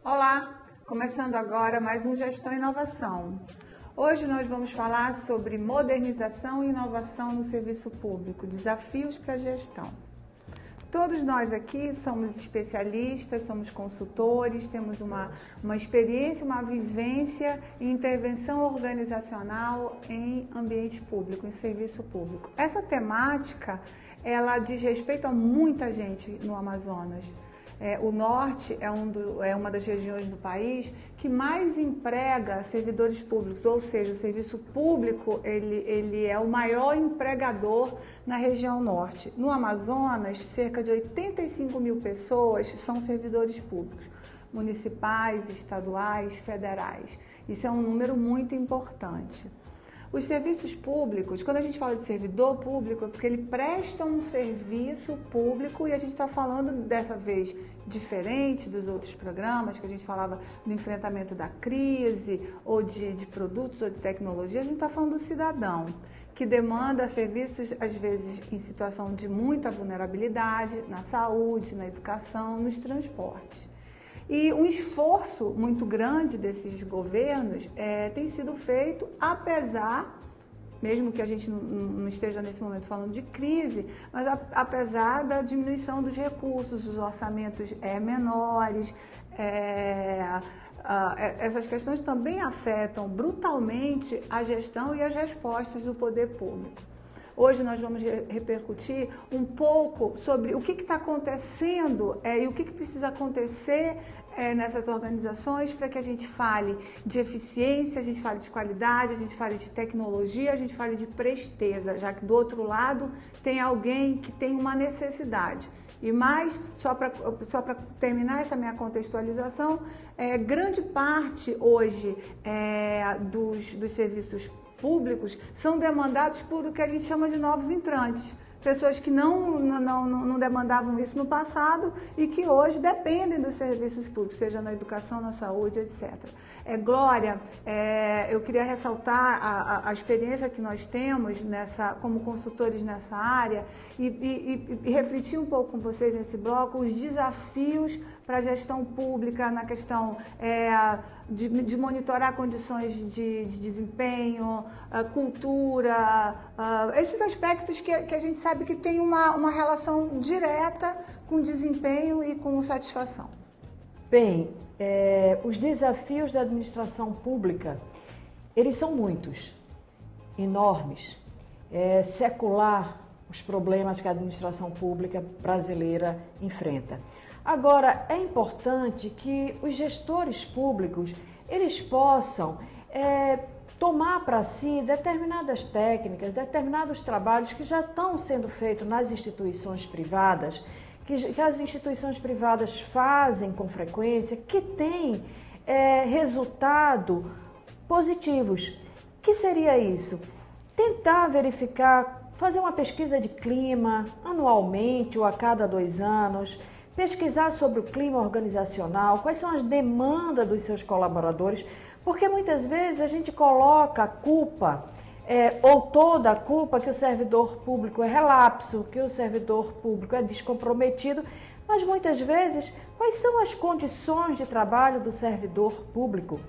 Olá, começando agora mais um Gestão e Inovação. Hoje nós vamos falar sobre modernização e inovação no serviço público, desafios para a gestão. Todos nós aqui somos especialistas, somos consultores, temos uma experiência, uma vivência em intervenção organizacional em ambiente público, em serviço público. Essa temática, ela diz respeito a muita gente no Amazonas. O Norte é uma das regiões do país que mais emprega servidores públicos, ou seja, o serviço público ele é o maior empregador na região Norte. No Amazonas, cerca de 85 mil pessoas são servidores públicos, municipais, estaduais, federais. Isso é um número muito importante. Os serviços públicos, quando a gente fala de servidor público, é porque ele presta um serviço público e a gente está falando dessa vez diferente dos outros programas que a gente falava do enfrentamento da crise ou de produtos ou de tecnologia, a gente está falando do cidadão que demanda serviços às vezes em situação de muita vulnerabilidade, na saúde, na educação, nos transportes. E um esforço muito grande desses governos tem sido feito, apesar, mesmo que a gente não esteja nesse momento falando de crise, mas apesar da diminuição dos recursos, os orçamentos menores, essas questões também afetam brutalmente a gestão e as respostas do poder público. Hoje nós vamos repercutir um pouco sobre o que está acontecendo e o que precisa acontecer nessas organizações para que a gente fale de eficiência, a gente fale de qualidade, a gente fale de tecnologia, a gente fale de presteza, já que do outro lado tem alguém que tem uma necessidade. E mais, só para terminar essa minha contextualização, grande parte hoje dos serviços públicos são demandados por o que a gente chama de novos entrantes. Pessoas que não demandavam isso no passado e que hoje dependem dos serviços públicos, seja na educação, na saúde, etc. Glória, eu queria ressaltar a experiência que nós temos como consultores nessa área e refletir um pouco com vocês nesse bloco os desafios para a gestão pública na questão de monitorar condições de desempenho, cultura, esses aspectos que a gente sabe que tem uma relação direta com desempenho e com satisfação. Bem, os desafios da administração pública, eles são muitos, enormes. Secular os problemas que a administração pública brasileira enfrenta. Agora, é importante que os gestores públicos, eles possam tomar para si determinadas técnicas, determinados trabalhos que já estão sendo feitos nas instituições privadas, que as instituições privadas fazem com frequência, que têm resultados positivos. O que seria isso? Tentar verificar, fazer uma pesquisa de clima anualmente ou a cada 2 anos, pesquisar sobre o clima organizacional, quais são as demandas dos seus colaboradores, porque muitas vezes a gente coloca a culpa, ou toda a culpa, que o servidor público é relapso, que o servidor público é descomprometido, mas muitas vezes, quais são as condições de trabalho do servidor público?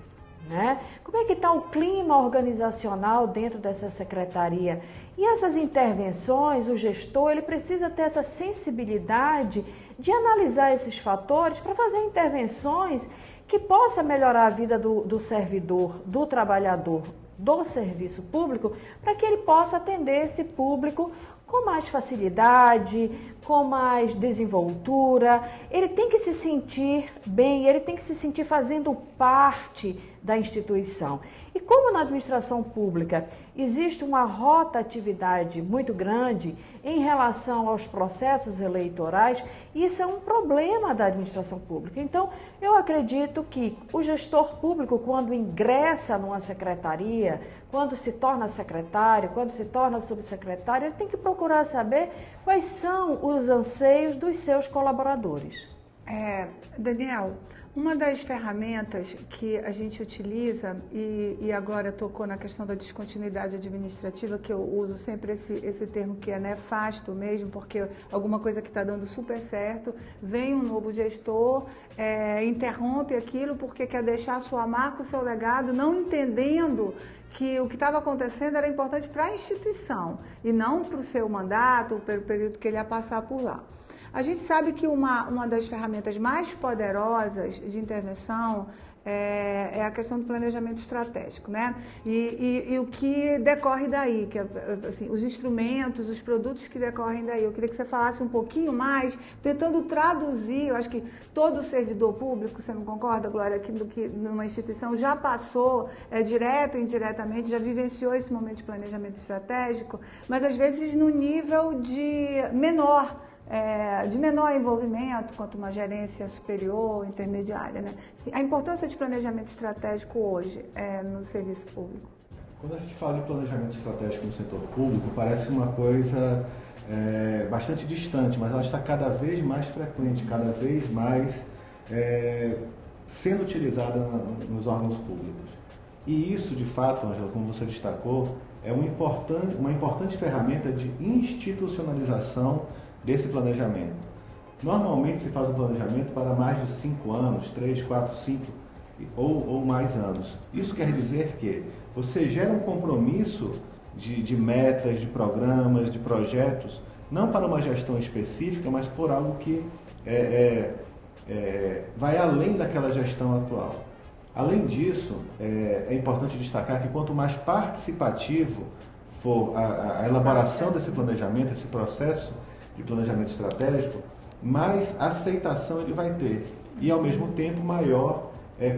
Né? Como é que está o clima organizacional dentro dessa secretaria? E essas intervenções, o gestor, ele precisa ter essa sensibilidade de analisar esses fatores para fazer intervenções que possam melhorar a vida do servidor, do trabalhador, do serviço público, para que ele possa atender esse público com mais facilidade, com mais desenvoltura. Ele tem que se sentir bem, ele tem que se sentir fazendo parte da instituição. E como na administração pública existe uma rotatividade muito grande em relação aos processos eleitorais, isso é um problema da administração pública. Então, eu acredito que o gestor público, quando ingressa numa secretaria, quando se torna secretário, quando se torna subsecretário, ele tem que procurar saber quais são os anseios dos seus colaboradores. Daniel, Uma das ferramentas que a gente utiliza, e a Glória tocou na questão da descontinuidade administrativa, que eu uso sempre esse termo que é nefasto mesmo, porque alguma coisa que está dando super certo, vem um novo gestor, interrompe aquilo porque quer deixar a sua marca, o seu legado, não entendendo que o que estava acontecendo era importante para a instituição e não para o seu mandato, pelo período que ele ia passar por lá. A gente sabe que uma das ferramentas mais poderosas de intervenção é a questão do planejamento estratégico, né? E o que decorre daí, que assim, os instrumentos, os produtos que decorrem daí. Eu queria que você falasse um pouquinho mais, tentando traduzir, eu acho que todo servidor público, você não concorda, Glória, aquilo que numa instituição já passou, direto ou indiretamente, já vivenciou esse momento de planejamento estratégico, mas às vezes no nível de menor envolvimento quanto uma gerência superior, intermediária, né? A importância de planejamento estratégico hoje no serviço público. Quando a gente fala de planejamento estratégico no setor público, parece uma coisa bastante distante, mas ela está cada vez mais frequente, cada vez mais sendo utilizada nos órgãos públicos. E isso, de fato, Ângela, como você destacou, é uma importante ferramenta de institucionalização desse planejamento. Normalmente se faz um planejamento para mais de 5 anos, 3, 4, 5 ou mais anos. Isso quer dizer que você gera um compromisso de metas, de programas, de projetos, não para uma gestão específica, mas por algo que vai além daquela gestão atual. Além disso, é importante destacar que quanto mais participativo for a elaboração desse planejamento, esse processo de planejamento estratégico, mais aceitação ele vai ter e, ao mesmo tempo, maior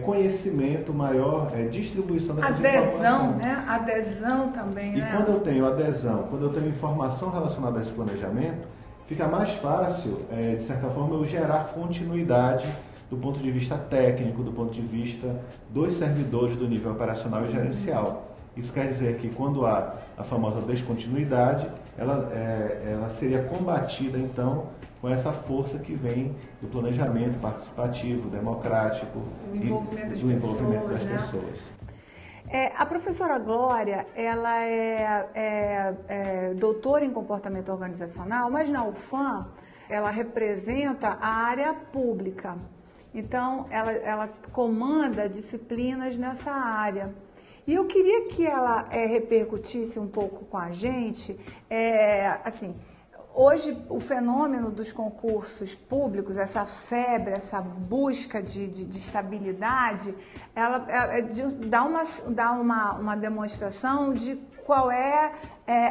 conhecimento, maior distribuição dessas informações. Adesão, né? Adesão também, né? E quando eu tenho adesão, quando eu tenho informação relacionada a esse planejamento, fica mais fácil, de certa forma, eu gerar continuidade do ponto de vista técnico, do ponto de vista dos servidores do nível operacional e gerencial. Isso quer dizer que quando há a famosa descontinuidade, ela seria combatida, então, com essa força que vem do planejamento participativo, democrático, do envolvimento das pessoas. A professora Glória, ela é doutora em comportamento organizacional, mas na UFAM ela representa a área pública. Então, ela comanda disciplinas nessa área. E eu queria que ela repercutisse um pouco com a gente, assim, hoje o fenômeno dos concursos públicos, essa febre, essa busca de estabilidade, ela dá uma demonstração de qual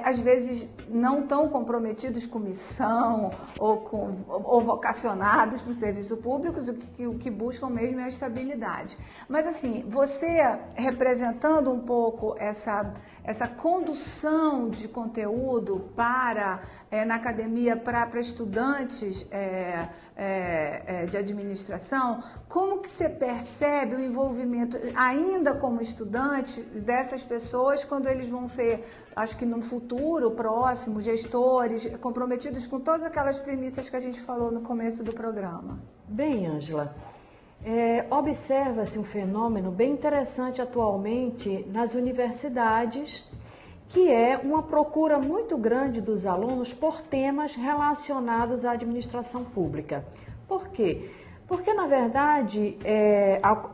às vezes, não tão comprometidos com missão ou vocacionados para o serviço público, o que buscam mesmo é a estabilidade. Mas, assim, você representando um pouco essa condução de conteúdo na academia para estudantes de administração, como que você percebe o envolvimento, ainda como estudante, dessas pessoas quando eles vão ser, acho que no futuro próximo, gestores comprometidos com todas aquelas premissas que a gente falou no começo do programa? Bem, Ângela, observa-se um fenômeno bem interessante atualmente nas universidades, que é uma procura muito grande dos alunos por temas relacionados à administração pública. Por quê? Porque, na verdade,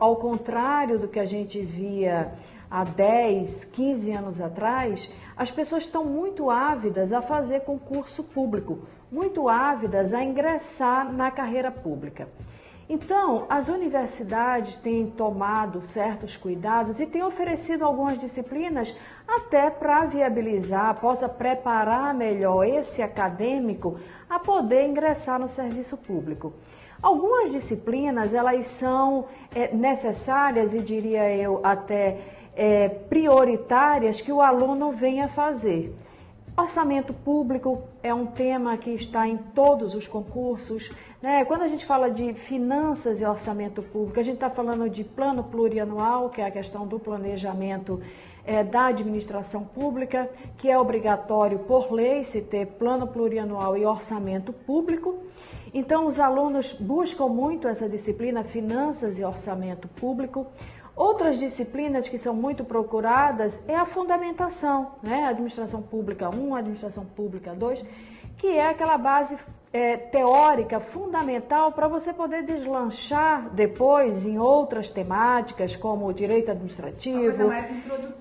ao contrário do que a gente via há 10, 15 anos atrás, as pessoas estão muito ávidas a fazer concurso público, muito ávidas a ingressar na carreira pública. Então, as universidades têm tomado certos cuidados e têm oferecido algumas disciplinas até para viabilizar, possa preparar melhor esse acadêmico a poder ingressar no serviço público. Algumas disciplinas, elas são necessárias e, diria eu, até prioritárias que o aluno venha fazer. Orçamento público é um tema que está em todos os concursos, né? Quando a gente fala de finanças e orçamento público, a gente está falando de plano plurianual, que é a questão do planejamento da administração pública, que é obrigatório por lei se ter plano plurianual e orçamento público. Então, os alunos buscam muito essa disciplina, Finanças e Orçamento Público. Outras disciplinas que são muito procuradas é a fundamentação, né? Administração Pública 1, Administração Pública 2, que é aquela base teórica fundamental para você poder deslanchar depois em outras temáticas, como direito administrativo,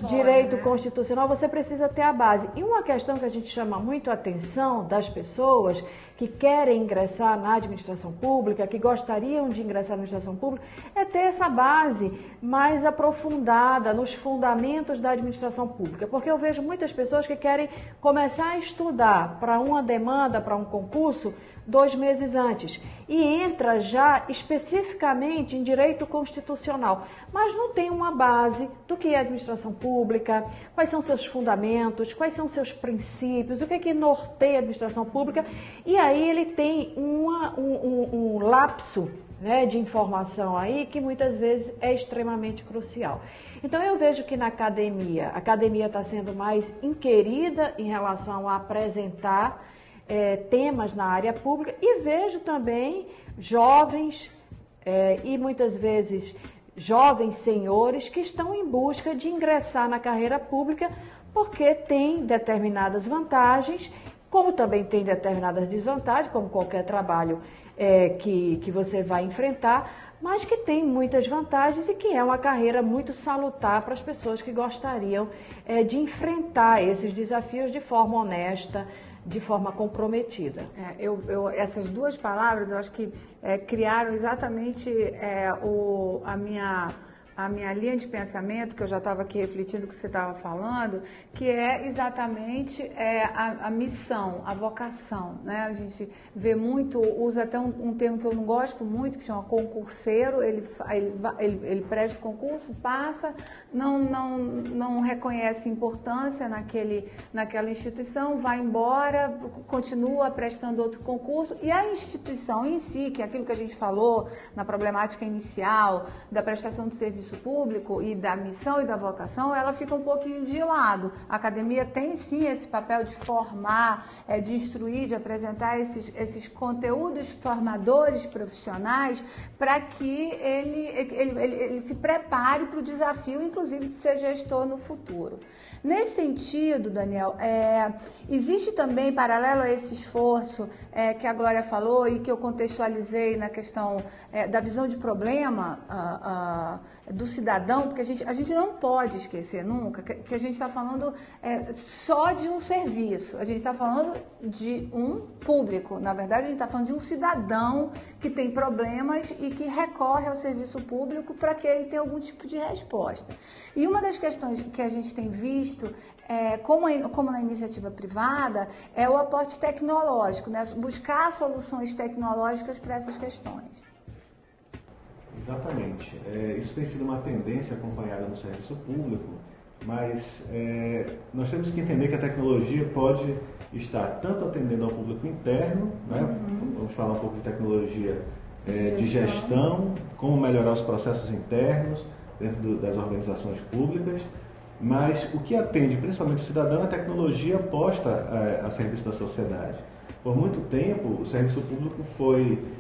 direito constitucional. Você precisa ter a base. E uma questão que a gente chama muito a atenção das pessoas que querem ingressar na administração pública, que gostariam de ingressar na administração pública, é ter essa base mais aprofundada nos fundamentos da administração pública. Porque eu vejo muitas pessoas que querem começar a estudar para uma demanda, para um concurso, 2 meses antes, e entra já especificamente em direito constitucional, mas não tem uma base do que é administração pública, quais são seus fundamentos, quais são seus princípios, o que é que norteia a administração pública, e aí ele tem um lapso, né, de informação aí que muitas vezes é extremamente crucial. Então eu vejo que na academia, a academia está sendo mais inquirida em relação a apresentar temas na área pública, e vejo também jovens e muitas vezes jovens senhores que estão em busca de ingressar na carreira pública porque tem determinadas vantagens, como também tem determinadas desvantagens, como qualquer trabalho que você vai enfrentar, mas que tem muitas vantagens e que é uma carreira muito salutar para as pessoas que gostariam de enfrentar esses desafios de forma honesta, de forma comprometida. Essas duas palavras, eu acho que criaram exatamente a minha linha de pensamento, que eu já estava aqui refletindo o que você estava falando, que é exatamente a missão, a vocação, né? A gente vê muito, usa até um termo que eu não gosto muito, que chama concurseiro. Ele presta o concurso, passa, não reconhece importância naquela instituição, vai embora, continua prestando outro concurso, e a instituição em si, que é aquilo que a gente falou na problemática inicial da prestação de serviço público e da missão e da vocação, ela fica um pouquinho de lado. A academia tem sim esse papel de formar, de instruir, de apresentar esses conteúdos formadores profissionais para que ele se prepare para o desafio, inclusive, de ser gestor no futuro. Nesse sentido, Daniel, existe também, paralelo a esse esforço que a Glória falou e que eu contextualizei na questão da visão de problema do cidadão, porque a gente não pode esquecer nunca que a gente está falando só de um serviço, a gente está falando de um público. Na verdade, a gente está falando de um cidadão que tem problemas e que recorre ao serviço público para que ele tenha algum tipo de resposta. E uma das questões que a gente tem visto, como na iniciativa privada, é o aporte tecnológico, né? Buscar soluções tecnológicas para essas questões. Exatamente. Isso tem sido uma tendência acompanhada no serviço público, mas nós temos que entender que a tecnologia pode estar tanto atendendo ao público interno, né? Vamos falar um pouco de tecnologia de gestão, como melhorar os processos internos dentro das organizações públicas, mas o que atende principalmente o cidadão é a tecnologia posta a serviço da sociedade. Por muito tempo, o serviço público foi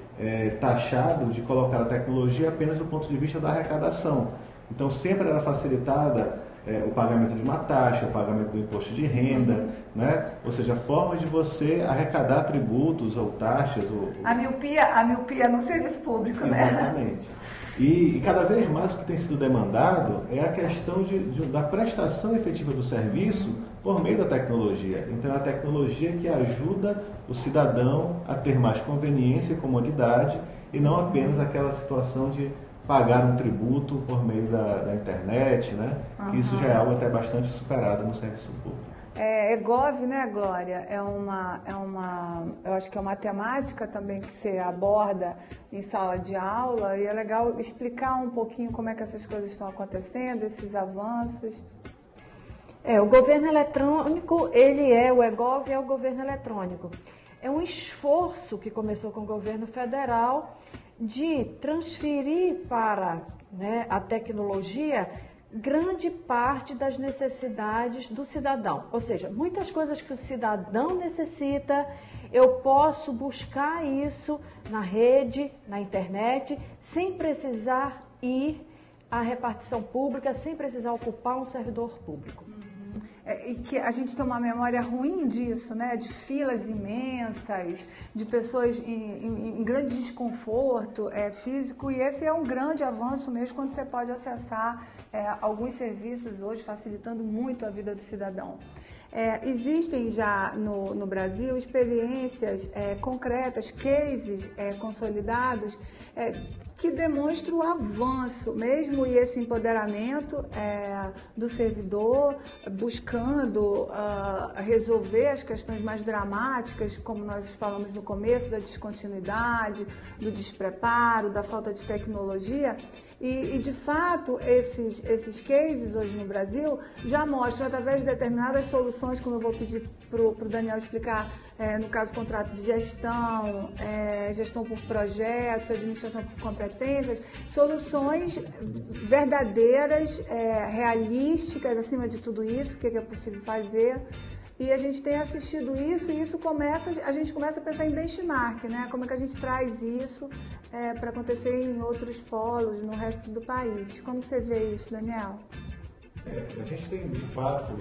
taxado de colocar a tecnologia apenas do ponto de vista da arrecadação. Então, sempre era facilitada o pagamento de uma taxa, o pagamento do imposto de renda, né? Ou seja, formas de você arrecadar tributos ou taxas. A miopia no serviço público, né? Exatamente. E cada vez mais o que tem sido demandado é a questão da prestação efetiva do serviço por meio da tecnologia. Então, é a tecnologia que ajuda o cidadão a ter mais conveniência e comodidade, e não apenas aquela situação de pagar um tributo por meio da internet, né? Que isso já é algo até bastante superado no serviço público. EGOV, né, Glória? Eu acho que é uma temática também que você aborda em sala de aula, e é legal explicar um pouquinho como é que essas coisas estão acontecendo, esses avanços. O governo eletrônico, o EGOV é o governo eletrônico. É um esforço que começou com o governo federal de transferir para, né, a tecnologia grande parte das necessidades do cidadão. Ou seja, muitas coisas que o cidadão necessita, eu posso buscar isso na rede, na internet, sem precisar ir à repartição pública, sem precisar ocupar um servidor público. E que a gente tem uma memória ruim disso, né? De filas imensas, de pessoas em grande desconforto físico, e esse é um grande avanço mesmo quando você pode acessar alguns serviços hoje, facilitando muito a vida do cidadão. Existem já no Brasil experiências concretas, cases consolidados, que demonstra o avanço mesmo e esse empoderamento do servidor, buscando resolver as questões mais dramáticas, como nós falamos no começo, da descontinuidade, do despreparo, da falta de tecnologia. E de fato, esses cases hoje no Brasil já mostram, através de determinadas soluções, como eu vou pedir para o Daniel explicar, no caso, contrato de gestão, gestão por projetos, administração por competências, soluções verdadeiras, realísticas, acima de tudo isso, o que é possível fazer. E a gente tem assistido isso, e isso a gente começa a pensar em benchmark, né? Como é que a gente traz isso para acontecer em outros polos, no resto do país. Como você vê isso, Daniel? A gente tem, de fato,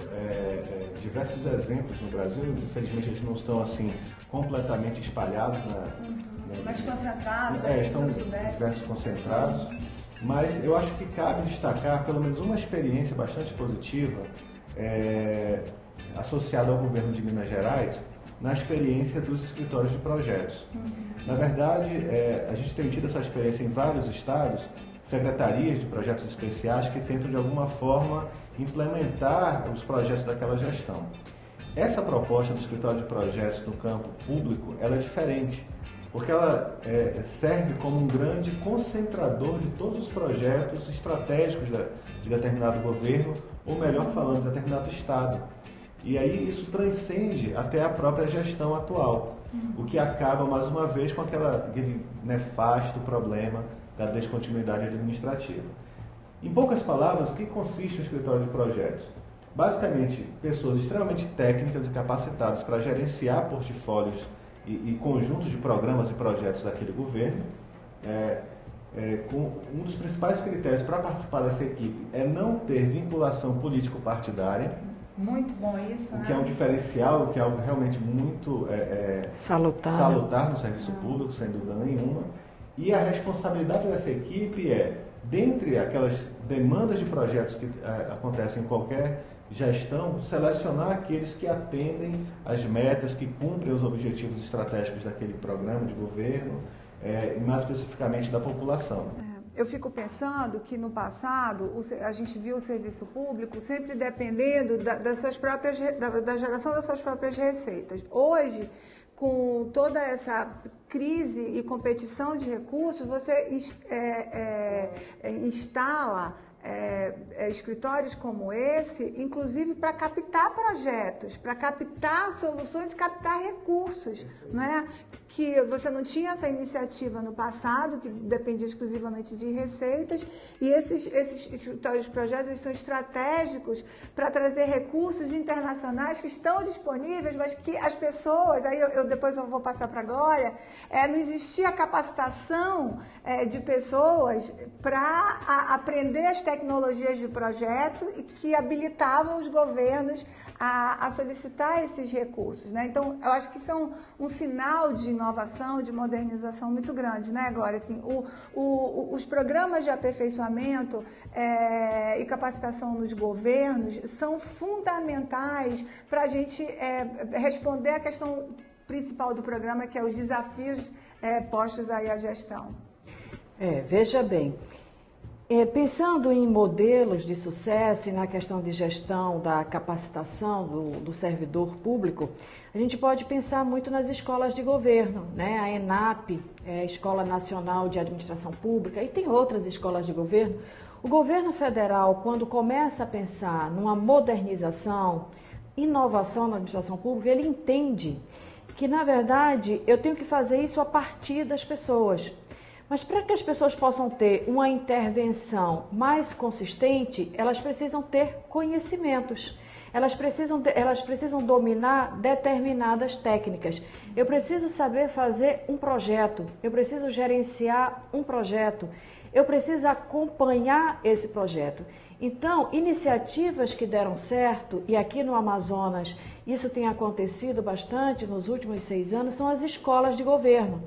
diversos exemplos no Brasil. Infelizmente, eles não estão assim completamente espalhados. Mais concentrados. Estão diversos concentrados. Mas eu acho que cabe destacar pelo menos uma experiência bastante positiva associada ao governo de Minas Gerais, na experiência dos escritórios de projetos. Na verdade, a gente tem tido essa experiência em vários estados, secretarias de projetos especiais que tentam de alguma forma implementar os projetos daquela gestão. Essa proposta do escritório de projetos no campo público, ela é diferente, porque ela serve como um grande concentrador de todos os projetos estratégicos de determinado governo, ou melhor falando, de determinado estado. E aí isso transcende até a própria gestão atual, o que acaba mais uma vez com aquele nefasto problema da descontinuidade administrativa. Em poucas palavras, o que consiste o escritório de projetos? Basicamente, pessoas extremamente técnicas e capacitadas para gerenciar portfólios e conjuntos de programas e projetos daquele governo. Com um dos principais critérios para participar dessa equipe é não ter vinculação político-partidária. Muito bom isso, o que é um diferencial, o que é algo realmente muito salutar no serviço público, sem dúvida nenhuma. E a responsabilidade dessa equipe dentre aquelas demandas de projetos que acontecem em qualquer gestão, selecionar aqueles que atendem às metas, que cumprem os objetivos estratégicos daquele programa de governo, e mais especificamente da população. Eu fico pensando que no passado a gente viu o serviço público sempre dependendo da geração das suas próprias receitas. Hoje, com toda essa crise e competição de recursos, você instala escritórios como esse, inclusive para captar projetos, para captar soluções e captar recursos, né? Que você não tinha essa iniciativa no passado, que dependia exclusivamente de receitas, e esses escritórios de projetos, eles são estratégicos para trazer recursos internacionais que estão disponíveis, mas que as pessoas, aí depois eu vou passar para a Glória, não existia capacitação de pessoas para aprender as tecnologias de projeto e que habilitavam os governos a solicitar esses recursos, né? Então, eu acho que isso é um sinal de inovação, de modernização muito grande, né, Glória? Assim, os programas de aperfeiçoamento e capacitação nos governos são fundamentais para a gente responder à questão principal do programa, que é os desafios postos aí à gestão. Veja bem, pensando em modelos de sucesso e na questão de gestão da capacitação do servidor público, a gente pode pensar muito nas escolas de governo, né? A ENAP, Escola Nacional de Administração Pública, e tem outras escolas de governo. O governo federal, quando começa a pensar numa modernização, inovação na administração pública, ele entende que, na verdade, eu tenho que fazer isso a partir das pessoas. Mas para que as pessoas possam ter uma intervenção mais consistente, elas precisam ter conhecimentos. Elas precisam dominar determinadas técnicas. Eu preciso saber fazer um projeto, eu preciso gerenciar um projeto, eu preciso acompanhar esse projeto. Então, iniciativas que deram certo, e aqui no Amazonas isso tem acontecido bastante nos últimos 6 anos, são as escolas de governo.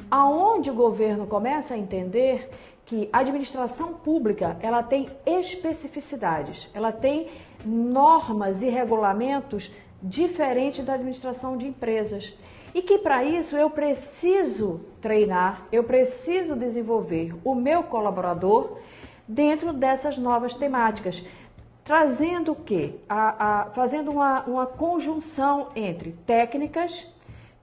Aonde o governo começa a entender que a administração pública ela tem especificidades, ela tem normas e regulamentos diferentes da administração de empresas. E que para isso eu preciso treinar, eu preciso desenvolver o meu colaborador dentro dessas novas temáticas, trazendo o quê? Fazendo uma conjunção entre técnicas,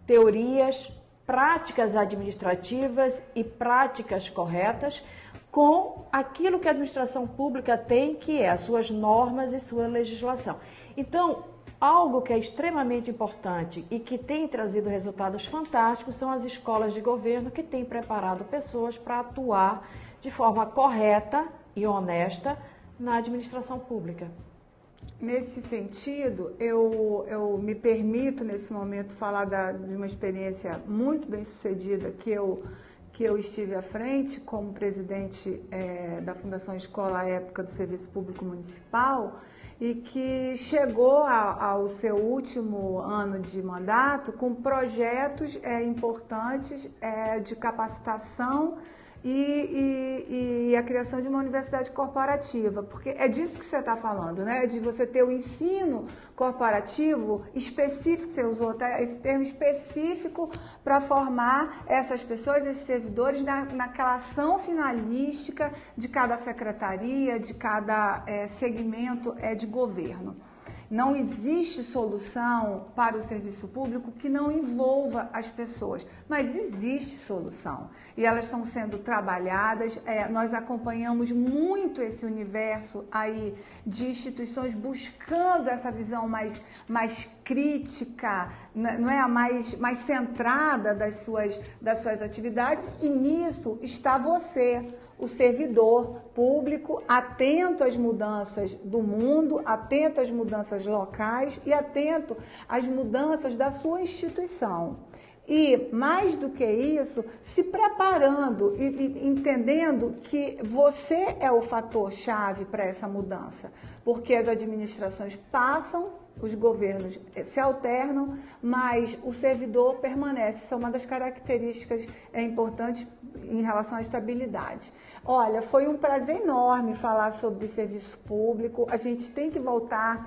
teorias, práticas administrativas e práticas corretas com aquilo que a administração pública tem, que é as suas normas e sua legislação. Então, algo que é extremamente importante e que tem trazido resultados fantásticos são as escolas de governo que têm preparado pessoas para atuar de forma correta e honesta na administração pública. Nesse sentido, eu me permito, nesse momento, falar de uma experiência muito bem sucedida que eu estive à frente como presidente da Fundação Escola à época do Serviço Público Municipal e que chegou ao seu último ano de mandato com projetos importantes de capacitação e a criação de uma universidade corporativa, porque é disso que você está falando, né? De você ter o ensino corporativo específico, você usou até esse termo específico para formar essas pessoas, esses servidores, naquela ação finalística de cada secretaria, de cada segmento de governo. Não existe solução para o serviço público que não envolva as pessoas, mas existe solução e elas estão sendo trabalhadas. Nós acompanhamos muito esse universo aí de instituições buscando essa visão mais crítica, não é a mais centrada das suas atividades, e nisso está você, o servidor público, atento às mudanças do mundo, atento às mudanças locais e atento às mudanças da sua instituição. E, mais do que isso, se preparando e entendendo que você é o fator-chave para essa mudança, porque as administrações passam, os governos se alternam, mas o servidor permanece. Isso é uma das características importantes em relação à estabilidade. Olha, foi um prazer enorme falar sobre serviço público. A gente tem que voltar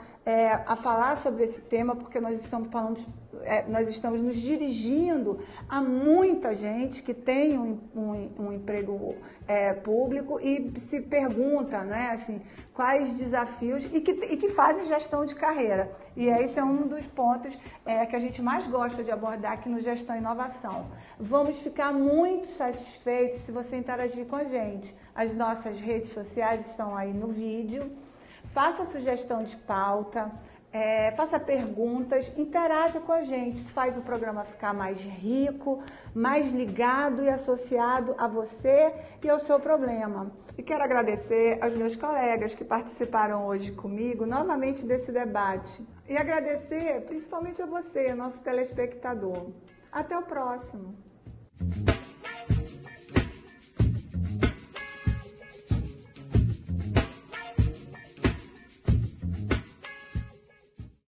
a falar sobre esse tema, porque nós estamos nos dirigindo a muita gente que tem um emprego público e se pergunta, né, assim, quais desafios e que fazem gestão de carreira. E esse é um dos pontos que a gente mais gosta de abordar aqui no Gestão e Inovação. Vamos ficar muito satisfeitos se você interagir com a gente. As nossas redes sociais estão aí no vídeo. Faça sugestão de pauta, faça perguntas, interaja com a gente. Isso faz o programa ficar mais rico, mais ligado e associado a você e ao seu problema. E quero agradecer aos meus colegas que participaram hoje comigo, novamente, desse debate. E agradecer principalmente a você, nosso telespectador. Até o próximo.